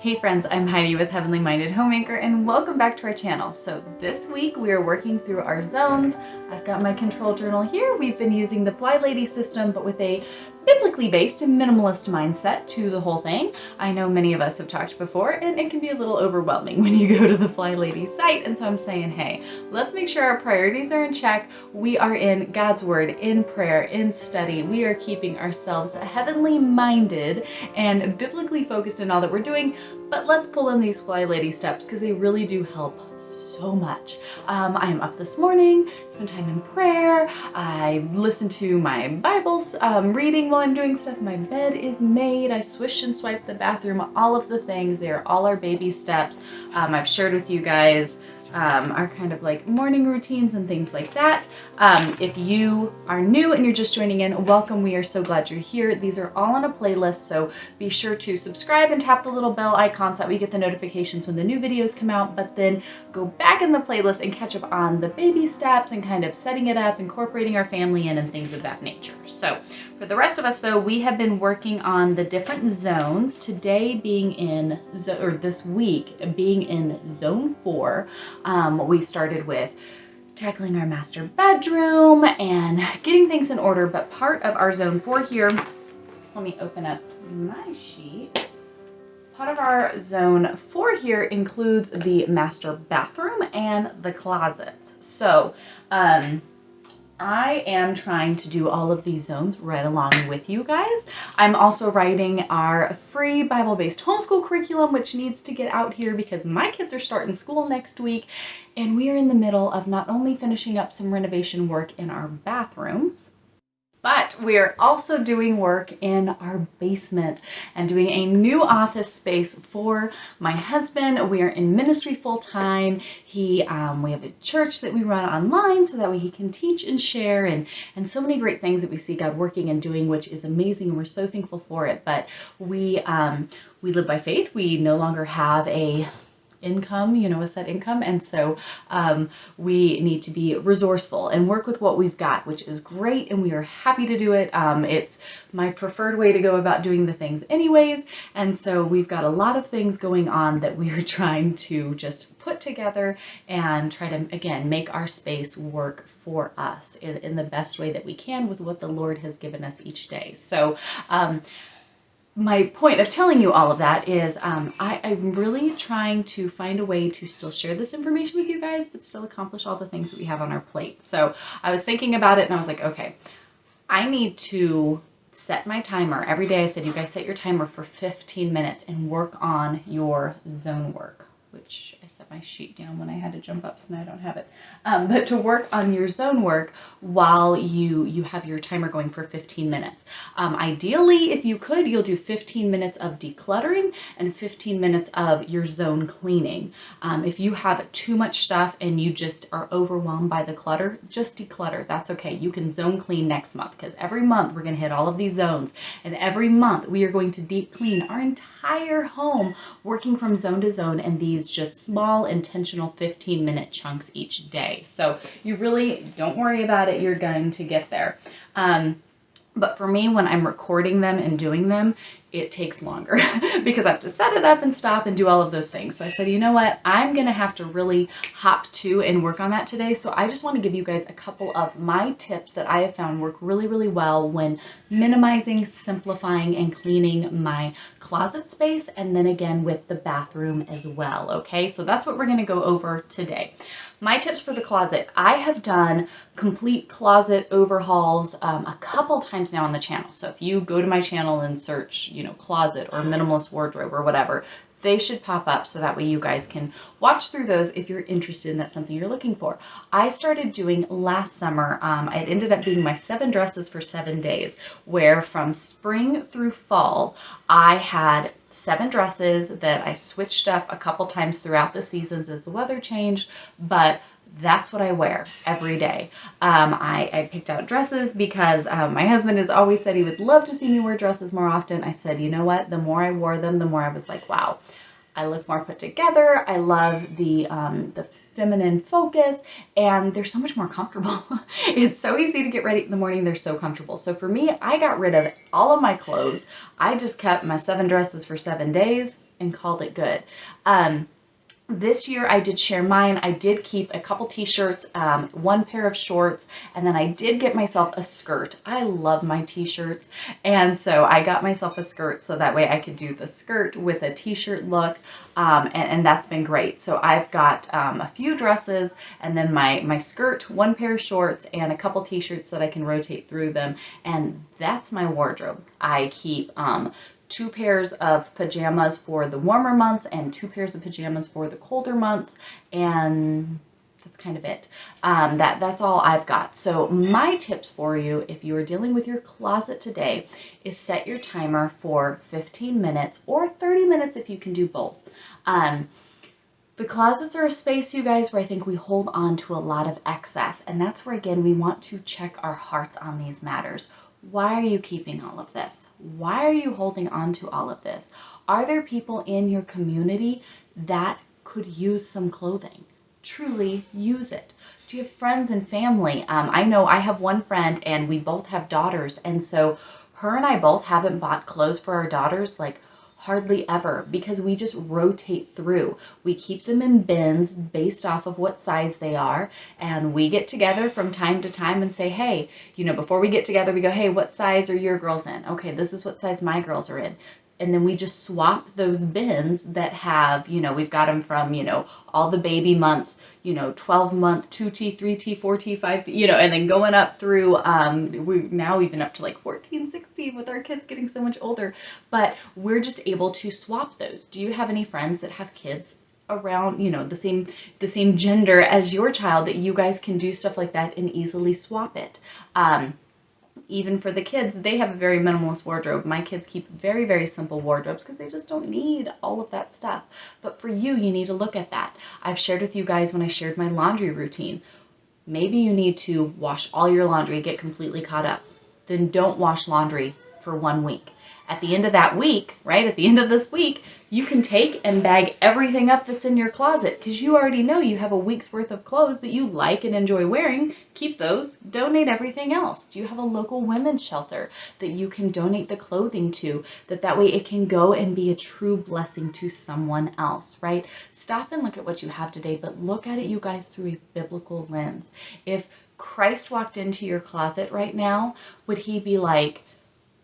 Hey friends, I'm Heidi with Heavenly Minded Homemaker and welcome back to our channel. So this week we are working through our zones. I've got my control journal here. We've been using the Fly Lady system, but with a biblically based and minimalist mindset to the whole thing. I know many of us have talked before and it can be a little overwhelming when you go to the Fly Lady site. And so I'm saying, hey, let's make sure our priorities are in check. We are in God's Word, in prayer, in study. We are keeping ourselves heavenly minded and biblically focused in all that we're doing. But let's pull in these Fly Lady steps because they really do help so much. I am up this morning, spend time in prayer. I listen to my Bibles reading while I'm doing stuff. My bed is made. I swish and swipe the bathroom, all of the things. They are all our baby steps. I've shared with you guys our kind of like morning routines and things like that. If you are new and you're just joining in, welcome. We are so glad you're here. These are all on a playlist, so be sure to subscribe and tap the little bell icon so that we get the notifications when the new videos come out, but then go back in the playlist and catch up on the baby steps and kind of setting it up, incorporating our family in and things of that nature. So for the rest of us though, we have been working on the different zones, today being in, or this week being in zone 4. We started with tackling our master bedroom and getting things in order, but part of our zone 4 here, let me open up my sheet. Part of our zone 4 here includes the master bathroom and the closets. So, I am trying to do all of these zones right along with you guys. I'm also writing our free Bible-based homeschool curriculum, which needs to get out here because my kids are starting school next week, and we are in the middle of not only finishing up some renovation work in our bathrooms, but we are also doing work in our basement and doing a new office space for my husband. We are in ministry full time. We have a church that we run online so that way he can teach and share and so many great things that we see God working and doing, which is amazing. And we're so thankful for it. But we live by faith. We no longer have a income, a set income. And so we need to be resourceful and work with what we've got, which is great. And we are happy to do it. It's my preferred way to go about doing the things anyways. And so we've got a lot of things going on that we are trying to just put together and try to, again, make our space work for us in the best way that we can with what the Lord has given us each day. So, my point of telling you all of that is I'm really trying to find a way to still share this information with you guys, but still accomplish all the things that we have on our plate. So I was thinking about it and I was like, okay, I need to set my timer. Every day I said, you guys set your timer for 15 minutes and work on your zone work, which I set my sheet down when I had to jump up, so now I don't have it. But to work on your zone work while you have your timer going for 15 minutes. Ideally, if you could, you'll do 15 minutes of decluttering and 15 minutes of your zone cleaning. If you have too much stuff and you just are overwhelmed by the clutter, just declutter. That's okay. You can zone clean next month because every month we're going to hit all of these zones, and every month we are going to deep clean our entire home, working from zone to zone in these just small intentional 15-minute chunks each day. So you really don't worry about it. You're going to get there. But for me, when I'm recording them and doing them, it takes longer because I have to set it up and stop and do all of those things. So I said, you know what? I'm going to have to really hop to and work on that today. So I just want to give you guys a couple of my tips that I have found work really, really well when minimizing, simplifying, and cleaning my closet space. And then again with the bathroom as well. Okay, so that's what we're going to go over today. My tips for the closet. I have done complete closet overhauls a couple times now on the channel. So if you go to my channel and search, closet or minimalist wardrobe or whatever, they should pop up so that way you guys can watch through those if you're interested and that's something you're looking for. I started doing last summer. It ended up being my 7 dresses for 7 days, where from spring through fall, I had 7 dresses that I switched up a couple times throughout the seasons as the weather changed, but that's what I wear every day. I picked out dresses because my husband has always said he would love to see me wear dresses more often. I said, you know what? The more I wore them, the more I was like, wow, I look more put together. I love the feminine focus, and they're so much more comfortable. It's so easy to get ready in the morning. They're so comfortable. So for me, I got rid of all of my clothes. I just kept my 7 dresses for 7 days. and called it good. This year I did share mine. I did keep a couple t-shirts, one pair of shorts, and then I did get myself a skirt. I love my t-shirts, and so I got myself a skirt so that way I could do the skirt with a t-shirt look, and that's been great. So I've got a few dresses, and then my skirt, one pair of shorts, and a couple t-shirts that I can rotate through them, and that's my wardrobe. I keep 2 pairs of pajamas for the warmer months and 2 pairs of pajamas for the colder months, and that's kind of it. That's all I've got. So my tips for you, if you are dealing with your closet today, is set your timer for 15 minutes or 30 minutes if you can do both. The closets are a space, you guys, where I think we hold on to a lot of excess, and that's where, again, we want to check our hearts on these matters. Why are you keeping all of this? Why are you holding on to all of this? Are there people in your community that could use some clothing? Truly use it. Do you have friends and family? I know I have one friend and we both have daughters, and so her and I both haven't bought clothes for our daughters like hardly ever, because we just rotate through. We keep them in bins based off of what size they are, and we get together from time to time and say, hey, before we get together, we go, hey, what size are your girls in? Okay, this is what size my girls are in. And then we just swap those bins that have, we've got them from, all the baby months, 12-month, 2T, 3T, 4T, 5T, and then going up through, we now even up to like 14, 16 with our kids getting so much older. But we're just able to swap those. Do you have any friends that have kids around, the same gender as your child that you guys can do stuff like that and easily swap it? Even for the kids, they have a very minimalist wardrobe. My kids keep very, very simple wardrobes because they just don't need all of that stuff. But for you, you need to look at that. I've shared with you guys when I shared my laundry routine. Maybe you need to wash all your laundry, get completely caught up. Then don't wash laundry for 1 week. At the end of that week, right, at the end of this week, you can take and bag everything up that's in your closet because you already know you have a week's worth of clothes that you like and enjoy wearing. Keep those, donate everything else. Do you have a local women's shelter that you can donate the clothing to, that way it can go and be a true blessing to someone else, right? Stop and look at what you have today, but look at it, you guys, through a biblical lens. If Christ walked into your closet right now, would he be like,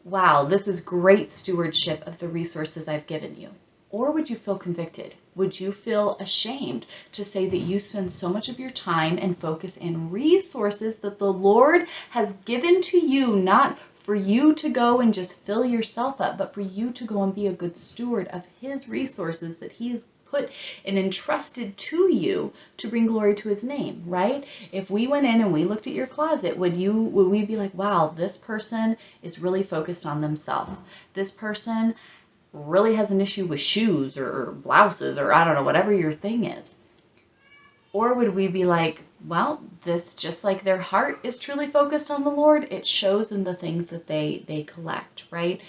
wow, this is great stewardship of the resources I've given you? Or would you feel convicted? Would you feel ashamed to say that you spend so much of your time and focus and resources that the Lord has given to you, not for you to go and just fill yourself up, but for you to go and be a good steward of his resources that he has put and entrusted to you to bring glory to his name, right? If we went in and we looked at your closet, would we be like, wow, this person is really focused on themselves. This person really has an issue with shoes or blouses or I don't know, whatever your thing is. Or would we be like, well, this, just like their heart is truly focused on the Lord, it shows in the things that they collect, right?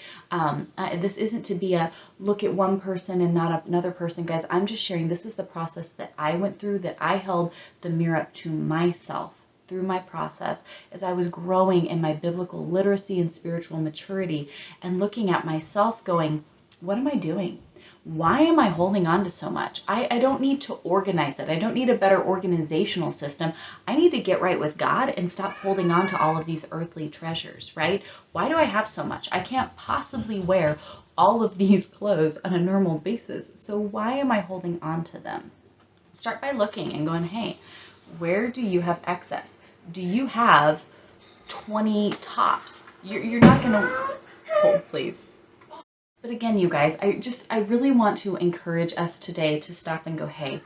This isn't to be a look at one person and not another person, guys. I'm just sharing, this is the process that I went through, that I held the mirror up to myself through my process as I was growing in my biblical literacy and spiritual maturity, and looking at myself going, what am I doing? Why am I holding on to so much? I don't need to organize it. I don't need a better organizational system. I need to get right with God and stop holding on to all of these earthly treasures, right? Why do I have so much? I can't possibly wear all of these clothes on a normal basis. So why am I holding on to them? Start by looking and going, hey, where do you have excess? Do you have 20 tops? You're not going to hold, please. But again, you guys, I really want to encourage us today to stop and go, hey,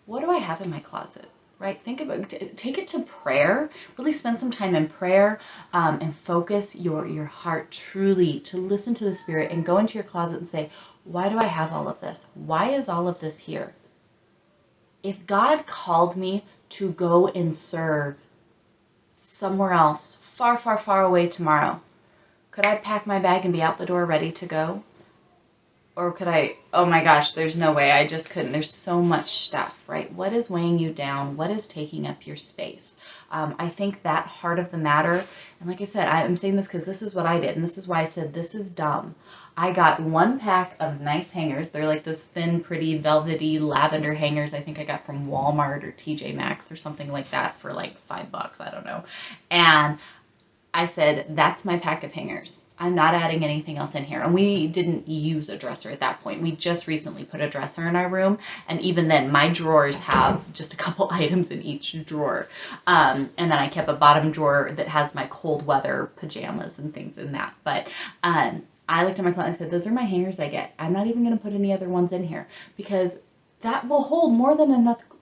what do I have in my closet, right? Think about, take it to prayer, really spend some time in prayer, and focus your heart truly to listen to the Spirit and go into your closet and say, why do I have all of this? Why is all of this here? If God called me to go and serve somewhere else, far, far, far away tomorrow, could I pack my bag and be out the door ready to go? Or could I, oh my gosh, there's no way, I just couldn't. There's so much stuff, right? What is weighing you down? What is taking up your space? I think that heart of the matter, and like I said, I'm saying this because this is what I did, and this is why I said this is dumb. I got one pack of nice hangers. They're like those thin, pretty, velvety lavender hangers I think I got from Walmart or TJ Maxx or something like that for like $5, I don't know. And I said, that's my pack of hangers. I'm not adding anything else in here. And we didn't use a dresser at that point. We just recently put a dresser in our room. And even then, my drawers have just a couple items in each drawer. And then I kept a bottom drawer that has my cold weather pajamas and things in that. But I looked at my closet and said, those are my hangers I get. I'm not even going to put any other ones in here because that will hold more than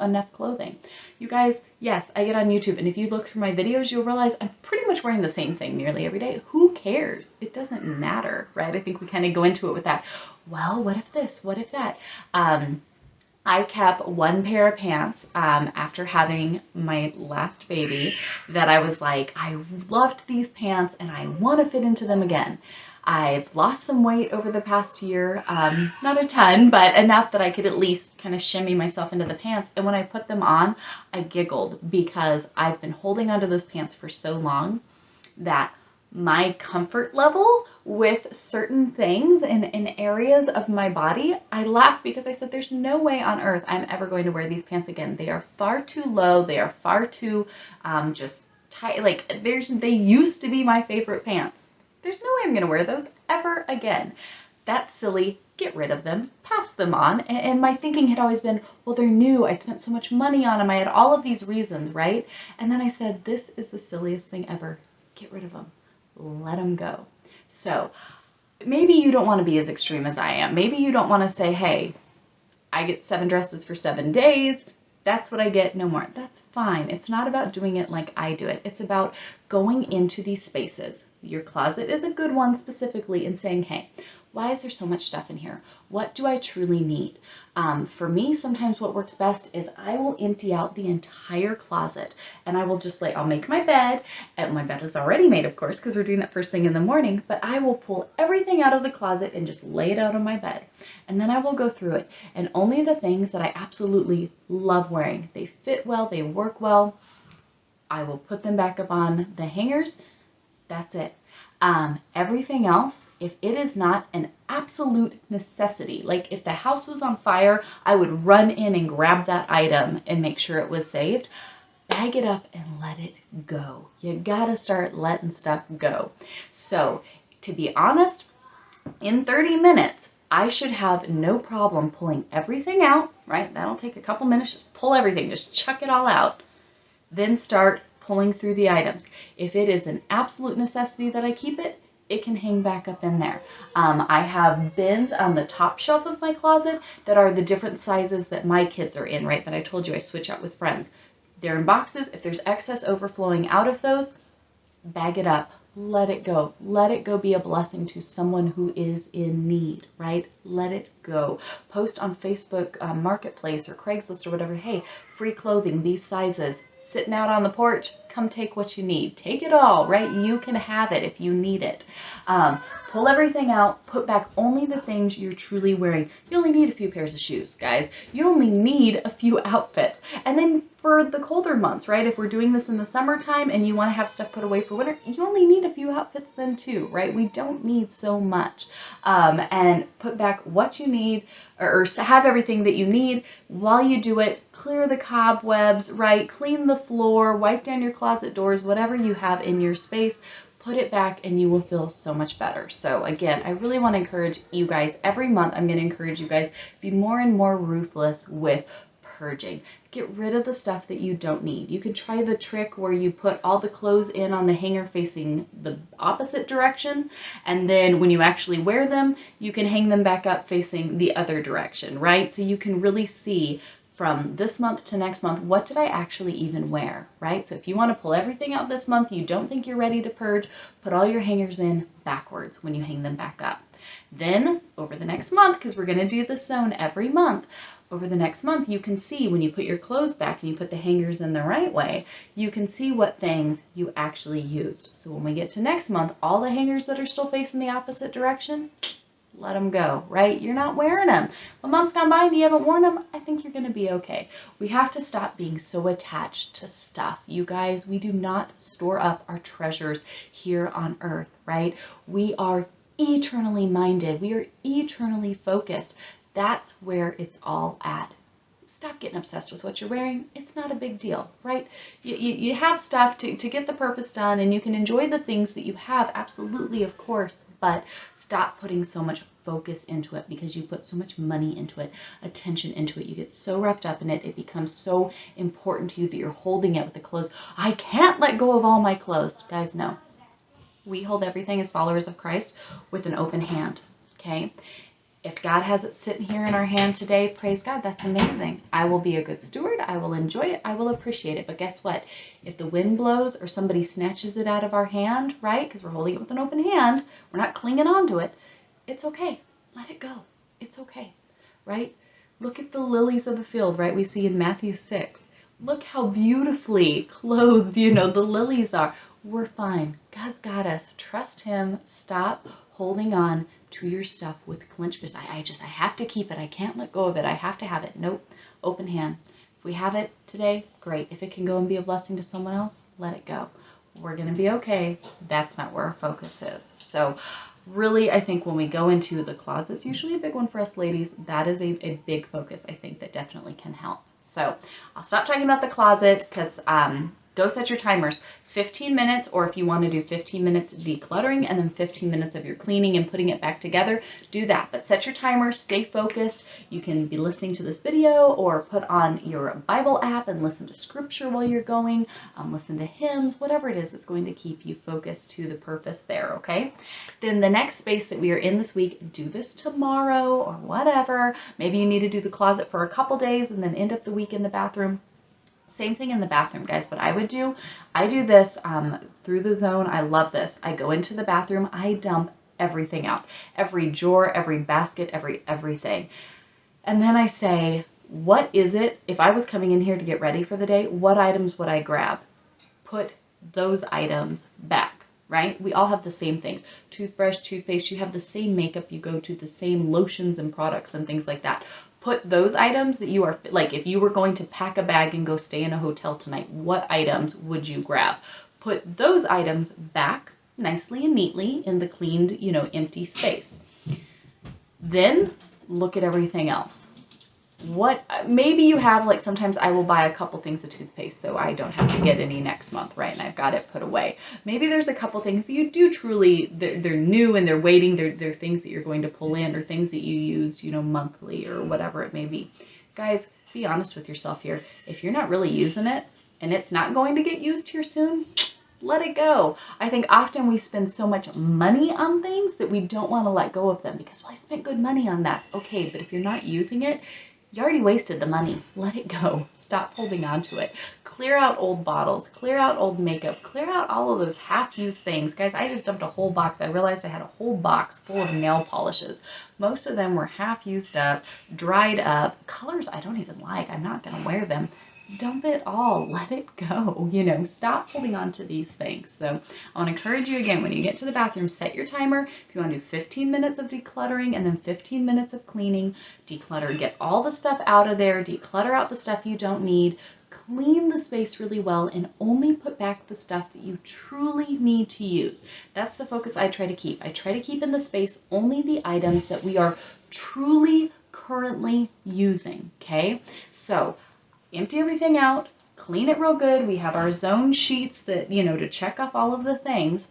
enough clothing. You guys, yes, I get on YouTube, and if you look through my videos, you'll realize I'm pretty much wearing the same thing nearly every day. Who cares? It doesn't matter, right? I think we kind of go into it with that. Well, what if this? What if that? I kept one pair of pants after having my last baby that I was like, I loved these pants and I want to fit into them again. I've lost some weight over the past year, not a ton, but enough that I could at least kind of shimmy myself into the pants. And when I put them on, I giggled because I've been holding onto those pants for so long that my comfort level with certain things in areas of my body, I laughed because I said, there's no way on earth I'm ever going to wear these pants again. They are far too low. They are far too just tight. Like they used to be my favorite pants. There's no way I'm going to wear those ever again. That's silly. Get rid of them. Pass them on. And my thinking had always been, well, they're new. I spent so much money on them. I had all of these reasons, right? And then I said, this is the silliest thing ever. Get rid of them. Let them go. So maybe you don't want to be as extreme as I am. Maybe you don't want to say, hey, I get 7 dresses for 7 days. That's what I get, no more. That's fine. It's not about doing it like I do it. It's about going into these spaces. Your closet is a good one specifically in saying, hey, why is there so much stuff in here? What do I truly need? For me, sometimes what works best is I will empty out the entire closet and I will just I'll make my bed, and my bed is already made, of course, because we're doing that first thing in the morning, but I will pull everything out of the closet and just lay it out on my bed. And then I will go through it, and only the things that I absolutely love wearing, they fit well, they work well, I will put them back up on the hangers. That's it. Everything else, if it is not an absolute necessity, like if the house was on fire, I would run in and grab that item and make sure it was saved. Bag it up and let it go. You gotta start letting stuff go. So, to be honest, in 30 minutes, I should have no problem pulling everything out, right? That'll take a couple minutes. Just pull everything, just chuck it all out. Then start pulling through the items. If it is an absolute necessity that I keep it, it can hang back up in there. I have bins on the top shelf of my closet that are the different sizes that my kids are in, right? That I told you I switch out with friends. They're in boxes. If there's excess overflowing out of those, bag it up. Let it go. Let it go be a blessing to someone who is in need, right? Let it go. Post on Facebook Marketplace or Craigslist or whatever. Hey, free clothing, these sizes, sitting out on the porch. Come take what you need. Take it all, right? You can have it if you need it. Pull everything out. Put back only the things you're truly wearing. You only need a few pairs of shoes, guys. You only need a few outfits. And then for the colder months, right? If we're doing this in the summertime and you want to have stuff put away for winter, you only need a few outfits then too, right? We don't need so much. And put back what you need, or have everything that you need. While you do it, clear the cobwebs, right? Clean the floor, wipe down your closet doors, whatever you have in your space, put it back and you will feel so much better. So again, I really want to encourage you guys, every month I'm going to encourage you guys, be more and more ruthless with purging. Get rid of the stuff that you don't need. You can try the trick where you put all the clothes in on the hanger facing the opposite direction, and then when you actually wear them, you can hang them back up facing the other direction, right? So you can really see from this month to next month, what did I actually even wear, right? So if you want to pull everything out this month, you don't think you're ready to purge, put all your hangers in backwards when you hang them back up. Then over the next month, because we're going to do this zone every month, over the next month, you can see when you put your clothes back and you put the hangers in the right way, you can see what things you actually used. So when we get to next month, all the hangers that are still facing the opposite direction, let them go, right? You're not wearing them. A month's gone by and you haven't worn them, I think you're going to be okay. We have to stop being so attached to stuff. You guys, we do not store up our treasures here on earth, right? We are eternally minded. We are eternally focused. That's where it's all at. Stop getting obsessed with what you're wearing. It's not a big deal, right? You have stuff to get the purpose done, and you can enjoy the things that you have, absolutely, of course, but stop putting so much focus into it because you put so much money into it, attention into it. You get so wrapped up in it, it becomes so important to you that you're holding it with the clothes. I can't let go of all my clothes. Guys, no. We hold everything as followers of Christ with an open hand, okay? If God has it sitting here in our hand today, praise God, that's amazing. I will be a good steward. I will enjoy it. I will appreciate it. But guess what? If the wind blows or somebody snatches it out of our hand, right? Because we're holding it with an open hand, we're not clinging on to it. It's okay. Let it go. It's okay, right? Look at the lilies of the field, right? We see in Matthew 6. Look how beautifully clothed, the lilies are. We're fine. God's got us. Trust him. Stop holding on to your stuff with clenched fists. I have to keep it. I can't let go of it. I have to have it. Nope. Open hand. If we have it today, great. If it can go and be a blessing to someone else, let it go. We're going to be okay. That's not where our focus is. So really, I think when we go into the closet, it's usually a big one for us ladies. That is a big focus, I think, that definitely can help. So I'll stop talking about the closet because go set your timers. 15 minutes, or if you want to do 15 minutes decluttering and then 15 minutes of your cleaning and putting it back together, do that. But set your timer, stay focused. You can be listening to this video or put on your Bible app and listen to scripture while you're going, listen to hymns, whatever it is that's going to keep you focused to the purpose there, okay? Then the next space that we are in this week, do this tomorrow or whatever. Maybe you need to do the closet for a couple days and then end up the week in the bathroom. Same thing in the bathroom, guys. What I would do, I do this through the zone. I love this. I go into the bathroom. I dump everything out. Every drawer, every basket, everything. And then I say, what is it? If I was coming in here to get ready for the day, what items would I grab? Put those items back, right? We all have the same things. Toothbrush, toothpaste, you have the same makeup. You go to the same lotions and products and things like that. Put those items that you are, like if you were going to pack a bag and go stay in a hotel tonight, what items would you grab? Put those items back nicely and neatly in the cleaned, empty space. Then look at everything else. Maybe you have, like, sometimes I will buy a couple things of toothpaste so I don't have to get any next month, right? And I've got it put away. Maybe there's a couple things that you do truly, they're new and they're waiting. They're things that you're going to pull in or things that you use, monthly or whatever it may be. Guys, be honest with yourself here. If you're not really using it and it's not going to get used here soon, let it go. I think often we spend so much money on things that we don't want to let go of them because, well, I spent good money on that. Okay, but if you're not using it, you already wasted the money. Let it go. Stop holding on to it. Clear out old bottles. Clear out old makeup. Clear out all of those half-used things. Guys, I just dumped a whole box. I realized I had a whole box full of nail polishes. Most of them were half used up, dried up. Colors I don't even like. I'm not going to wear them. Dump it all. Let it go. Stop holding on to these things. So I want to encourage you again, when you get to the bathroom, set your timer. If you want to do 15 minutes of decluttering and then 15 minutes of cleaning, declutter. Get all the stuff out of there. Declutter out the stuff you don't need. Clean the space really well and only put back the stuff that you truly need to use. That's the focus I try to keep. I try to keep in the space only the items that we are truly currently using, okay? So empty everything out, clean it real good. We have our zone sheets that, to check off all of the things.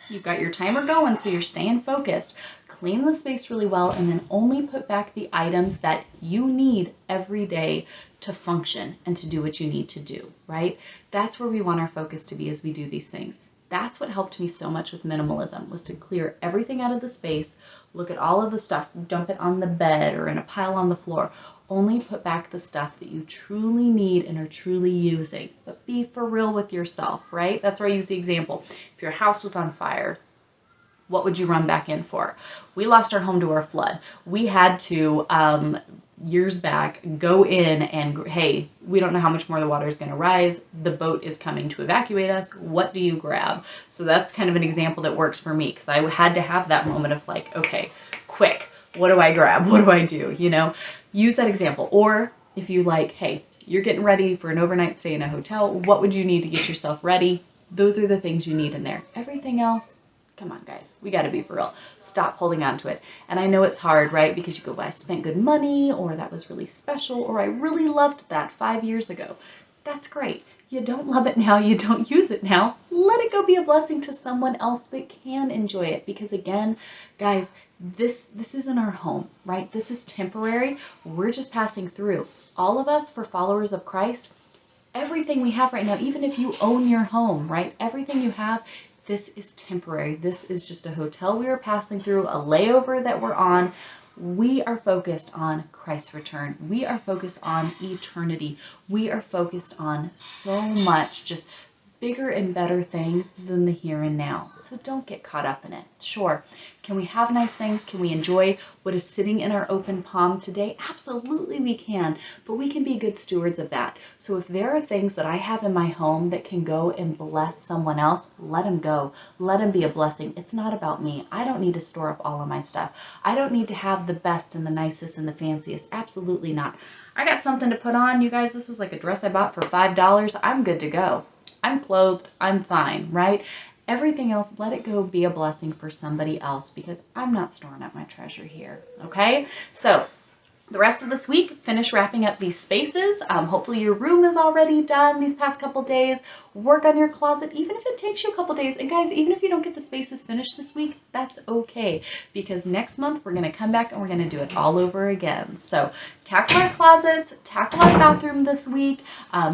You've got your timer going, so you're staying focused. Clean the space really well, and then only put back the items that you need every day to function and to do what you need to do, right? That's where we want our focus to be as we do these things. That's what helped me so much with minimalism, was to clear everything out of the space, look at all of the stuff, dump it on the bed or in a pile on the floor. Only put back the stuff that you truly need and are truly using. But be for real with yourself, right? That's where I use the example. If your house was on fire, what would you run back in for? We lost our home to our flood. We had to, years back, go in and, hey, we don't know how much more the water is going to rise. The boat is coming to evacuate us. What do you grab? So that's kind of an example that works for me, because I had to have that moment of like, okay, quick, what do I grab? What do I do? Use that example. Or if you like, hey, you're getting ready for an overnight stay in a hotel, what would you need to get yourself ready? Those are the things you need in there. Everything else, Come on, guys, we got to be for real. Stop holding on to it. And I know it's hard, right? Because you go, well, I spent good money, or that was really special, or I really loved that 5 years ago. That's great. You don't love it now, you don't use it now. Let it go be a blessing to someone else that can enjoy it. Because again, guys, this isn't our home, right? This is temporary. We're just passing through. All of us, for followers of Christ, everything we have right now, even if you own your home, right? Everything you have, this is temporary. This is just a hotel we are passing through, a layover that we're on. We are focused on Christ's return. We are focused on eternity. We are focused on so much, just bigger and better things than the here and now. So don't get caught up in it. Sure, can we have nice things? Can we enjoy what is sitting in our open palm today? Absolutely we can, but we can be good stewards of that. So if there are things that I have in my home that can go and bless someone else, let them go. Let them be a blessing. It's not about me. I don't need to store up all of my stuff. I don't need to have the best and the nicest and the fanciest. Absolutely not. I got something to put on. You guys, this was like a dress I bought for $5. I'm good to go. I'm clothed, I'm fine, right? Everything else, let it go be a blessing for somebody else, because I'm not storing up my treasure here, okay? So the rest of this week, finish wrapping up these spaces. Hopefully your room is already done these past couple days. Work on your closet, even if it takes you a couple days. And guys, even if you don't get the spaces finished this week, that's okay. Because next month, we're going to come back and we're going to do it all over again. So tackle our closets, tackle our bathroom this week.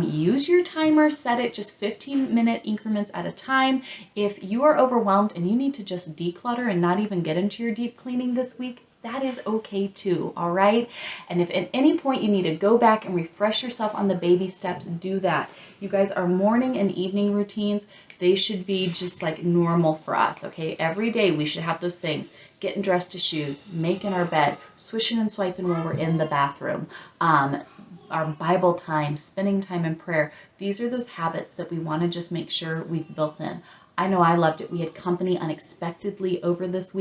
Use your timer, set it just 15-minute increments at a time. If you are overwhelmed and you need to just declutter and not even get into your deep cleaning this week, that is okay too, all right? And if at any point you need to go back and refresh yourself on the baby steps, do that. You guys, our morning and evening routines, they should be just like normal for us, okay? Every day we should have those things. Getting dressed to shoes, making our bed, swishing and swiping when we're in the bathroom, our Bible time, spending time in prayer. These are those habits that we want to just make sure we've built in. I know I loved it. We had company unexpectedly over this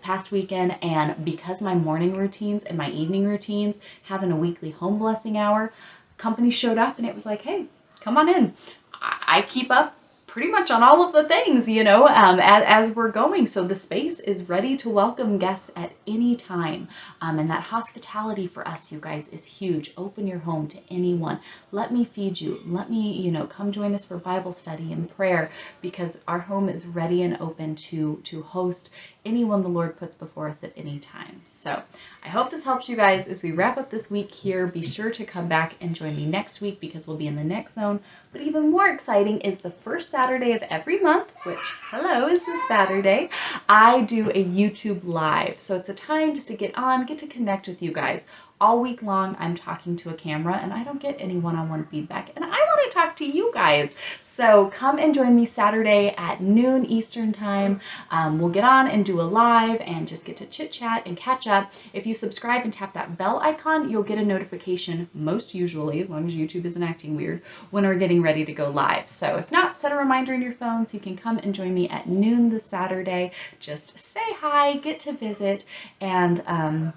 past weekend, and because my morning routines and my evening routines, having a weekly home blessing hour, company showed up and it was like, hey, come on in. I keep up pretty much on all of the things, you know, as we're going. So the space is ready to welcome guests at any time. And that hospitality for us, you guys, is huge. Open your home to anyone. Let me feed you. Let me, you know, come join us for Bible study and prayer, because our home is ready and open to host anyone the Lord puts before us at any time. So I hope this helps you guys as we wrap up this week here. Be sure to come back and join me next week, because we'll be in the next zone. But even more exciting is the first Saturday of every month, which, hello, is this Saturday. I do a YouTube Live. So it's a time just to get on, get to connect with you guys. All week long, I'm talking to a camera and I don't get any one-on-one feedback. And I want to talk to you guys. So come and join me Saturday at noon Eastern time. We'll get on and do a live and just get to chit chat and catch up. If you subscribe and tap that bell icon, you'll get a notification, most usually, as long as YouTube isn't acting weird, when we're getting ready to go live. So if not, set a reminder in your phone so you can come and join me at noon this Saturday. Just say hi, get to visit, and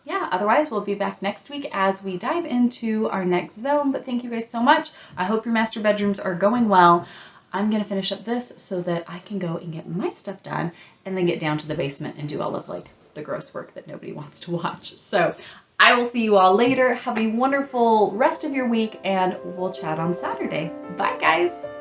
yeah, otherwise we'll be back next week as we dive into our next zone. But thank you guys so much. I hope your master bedrooms are going well. I'm going to finish up this so that I can go and get my stuff done and then get down to the basement and do all of like the gross work that nobody wants to watch. So I will see you all later. Have a wonderful rest of your week and we'll chat on Saturday. Bye guys.